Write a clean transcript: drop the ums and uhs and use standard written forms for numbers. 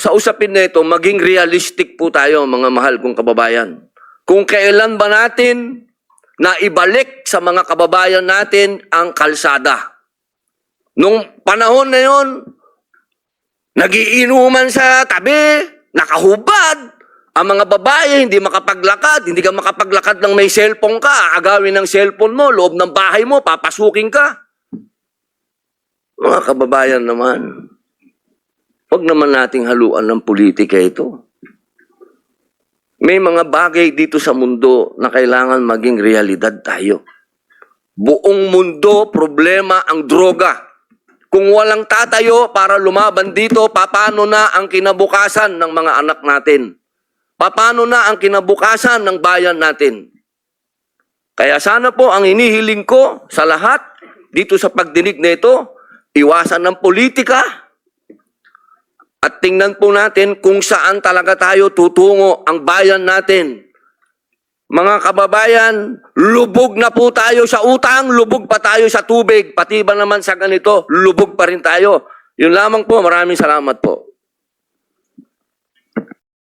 sa usapin na ito, maging realistic po tayo, mga mahal kong kababayan. Kung kailan ba natin na ibalik sa mga kababayan natin ang kalsada. Nung panahon na yon, nagiinuman sa tabi, nakahubad. Ang mga babae, hindi makapaglakad. Hindi ka makapaglakad ng may cellphone ka. Agawin ng cellphone mo, loob ng bahay mo, papasukin ka. Mga kababayan naman, huwag naman nating haluan ng politika ito. May mga bagay dito sa mundo na kailangan maging realidad tayo. Buong mundo, problema ang droga. Kung walang tatayo para lumaban dito, paano na ang kinabukasan ng mga anak natin? Paano na ang kinabukasan ng bayan natin? Kaya sana po ang hinihiling ko sa lahat dito sa pagdinig na ito, iwasan ng politika at tingnan po natin kung saan talaga tayo tutungo ang bayan natin. Mga kababayan, lubog na po tayo sa utang, lubog pa tayo sa tubig, pati ba naman sa ganito, lubog pa rin tayo. Yun lamang po, maraming salamat po.